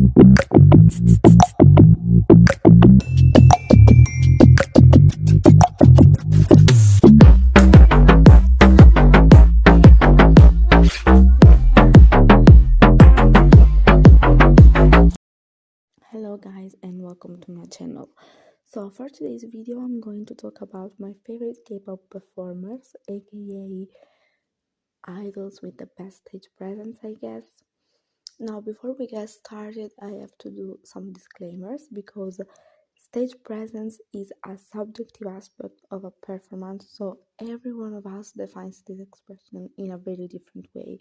Hello guys and welcome to my channel. So for today's video I'm going to talk about my favorite K-pop performers, aka idols with the best stage presence, I guess. Now before we get started I have to do some disclaimers because stage presence is a subjective aspect of a performance, so every one of us defines this expression in a very different way.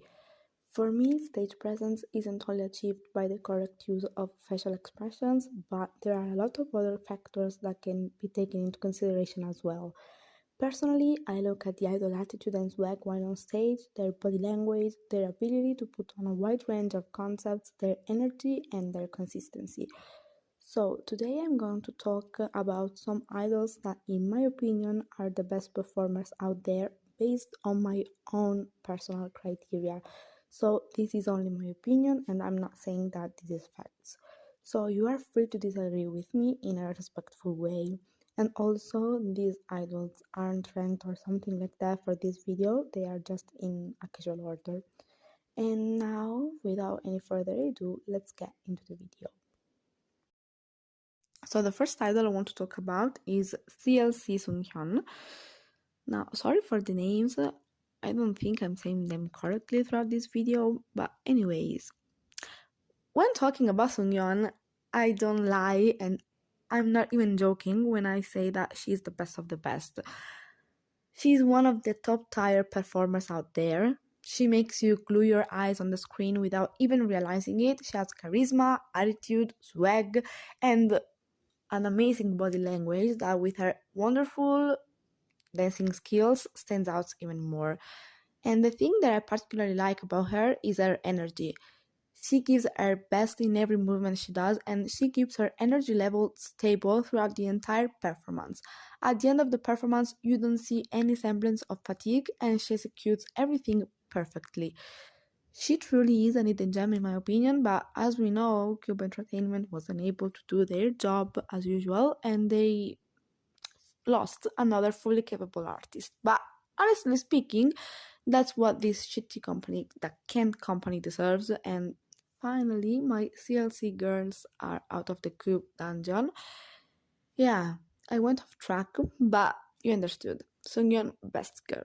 For me, stage presence isn't only achieved by the correct use of facial expressions, but there are a lot of other factors that can be taken into consideration as well. Personally, I look at the idol attitude and swag while on stage, their body language, their ability to put on a wide range of concepts, their energy, and their consistency. So, today I'm going to talk about some idols that, in my opinion, are the best performers out there based on my own personal criteria. So this is only my opinion and I'm not saying that this is facts. So you are free to disagree with me in a respectful way. And also these idols aren't ranked or something like that for this video, they are just in a casual order. And now, without any further ado, let's get into the video. So the first idol I want to talk about is CLC Sunghyun. Now, sorry for the names, I don't think I'm saying them correctly throughout this video, but anyways. When talking about Sungyeon, I don't lie and I'm not even joking when I say that she's the best of the best. She's one of the top tier performers out there. She makes you glue your eyes on the screen without even realizing it. She has charisma, attitude, swag, and an amazing body language that with her wonderful dancing skills stands out even more. And the thing that I particularly like about her is her energy. She gives her best in every movement she does, and she keeps her energy level stable throughout the entire performance. At the end of the performance, you don't see any semblance of fatigue, and she executes everything perfectly. She truly is an hidden gem in my opinion, but as we know, Cube Entertainment was unable to do their job as usual, and they lost another fully capable artist. But honestly speaking, that's what this shitty company, the Kent company, deserves. And finally, my CLC girls are out of the Cube dungeon. Yeah, I went off track, but you understood. Sungyeon, best girl.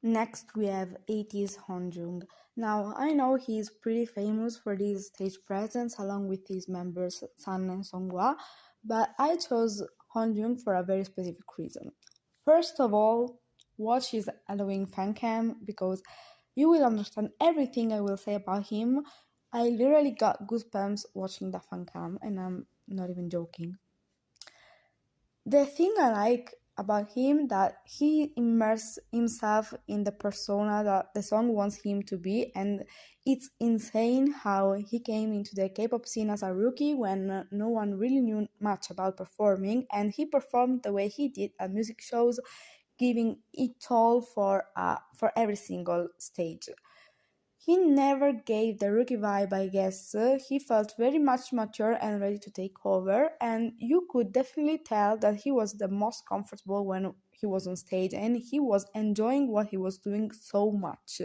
Next, we have Ateez Honjung. Now, I know he's pretty famous for his stage presence along with his members Sun and Songhwa, but I chose Honjung for a very specific reason. First of all, watch his Halloween fan cam because you will understand everything I will say about him. I literally got goosebumps watching the fan cam, and I'm not even joking. The thing I like about him that he immerses himself in the persona that the song wants him to be, and it's insane how he came into the K-pop scene as a rookie when no one really knew much about performing, and he performed the way he did at music shows, giving it all for every single stage. He never gave the rookie vibe, I guess. He felt very much mature and ready to take over, and you could definitely tell that he was the most comfortable when he was on stage and he was enjoying what he was doing so much.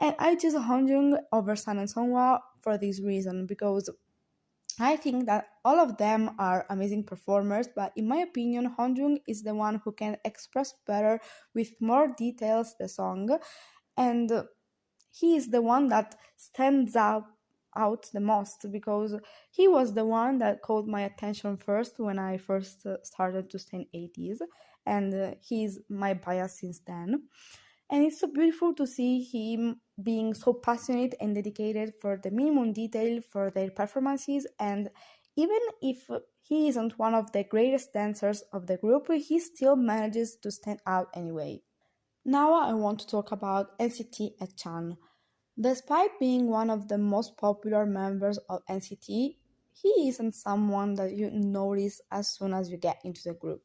And I choose Honjung over Sun and Songhwa for this reason because I think that all of them are amazing performers, but in my opinion, Honjung is the one who can express better with more details the song, and he is the one that stands out the most because he was the one that called my attention first when I first started to stand Ateez, and he's my bias since then. And it's so beautiful to see him being so passionate and dedicated for the minimum detail for their performances, and even if he isn't one of the greatest dancers of the group, he still manages to stand out anyway. Now I want to talk about NCT Chan. Despite being one of the most popular members of NCT, he isn't someone that you notice as soon as you get into the group.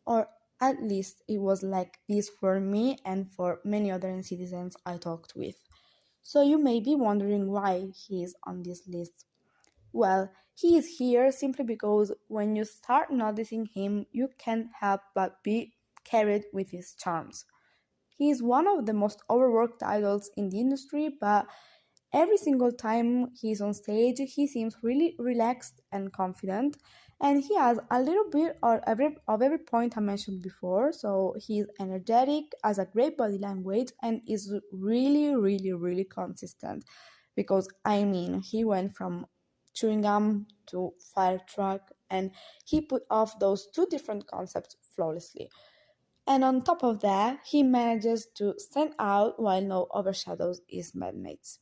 Or at least it was like this for me and for many other NCTzens I talked with. So you may be wondering why he is on this list. Well, he is here simply because when you start noticing him, you can't help but be carried with his charms. He is one of the most overworked idols in the industry, but every single time he's on stage, he seems really relaxed and confident, and he has a little bit of every point I mentioned before. So he's energetic, has a great body language, and is really, really, really consistent. Because I mean, he went from chewing gum to fire truck, and he put off those two different concepts flawlessly. And on top of that, he manages to stand out while no overshadows his bandmates.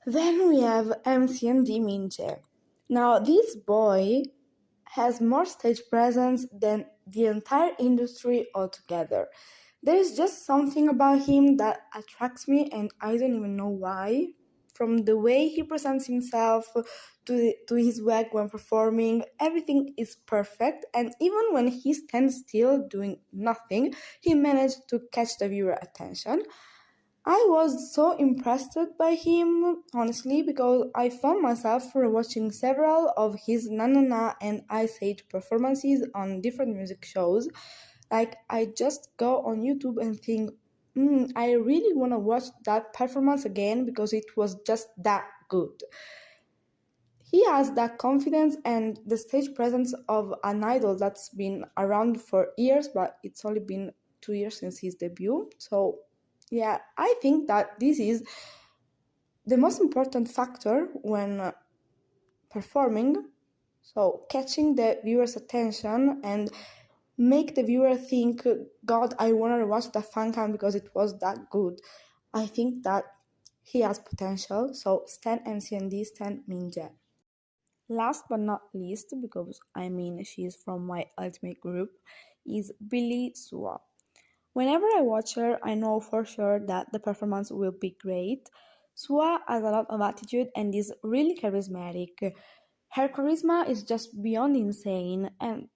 Then we have MCND Minje. Now, this boy has more stage presence than the entire industry altogether. There is just something about him that attracts me, and I don't even know why. From the way he presents himself to his work when performing, everything is perfect, and even when he stands still doing nothing, he managed to catch the viewer attention. I was so impressed by him, honestly, because I found myself watching several of his Na Na Na and Ice Age performances on different music shows. Like, I just go on YouTube and think, I really want to watch that performance again because it was just that good. He has that confidence and the stage presence of an idol that's been around for years, but it's only been 2 years since his debut. So, yeah, I think that this is the most important factor when performing. So, catching the viewer's attention and make the viewer think, God, I want to watch the fan cam because it was that good. I think that he has potential. So, Stan MCND, Stan Minja. Last but not least, because I mean she's from my ultimate group, is billlie Sua. Whenever I watch her, I know for sure that the performance will be great. Sua has a lot of attitude and is really charismatic. Her charisma is just beyond insane, and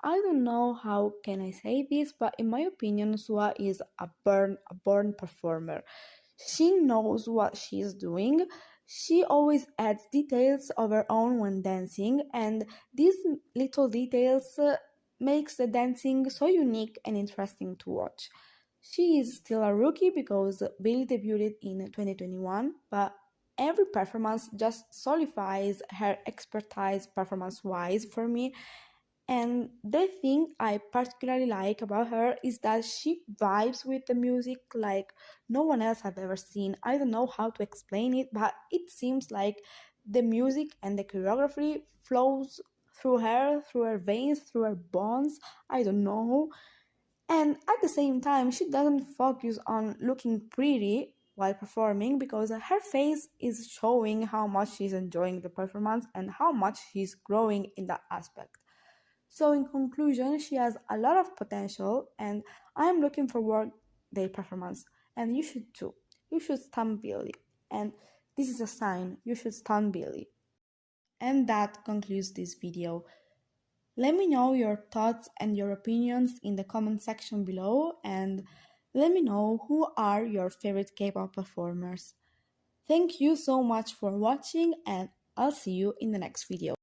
I don't know how can I say this, but in my opinion, Sua is a born performer. She knows what she's doing. She always adds details of her own when dancing, and these little details makes the dancing so unique and interesting to watch. She is still a rookie because billlie debuted in 2021, but every performance just solidifies her expertise performance-wise for me, and the thing I particularly like about her is that she vibes with the music like no one else I've ever seen. I don't know how to explain it, but it seems like the music and the choreography flows through her veins, through her bones. I don't know. And at the same time, she doesn't focus on looking pretty while performing because her face is showing how much she's enjoying the performance and how much she's growing in that aspect. So, in conclusion, she has a lot of potential, and I'm looking forward their performance. And you should too. You should stan billlie, and this is a sign you should stan billlie. And that concludes this video. Let me know your thoughts and your opinions in the comment section below, and let me know who are your favorite K-pop performers. Thank you so much for watching, and I'll see you in the next video.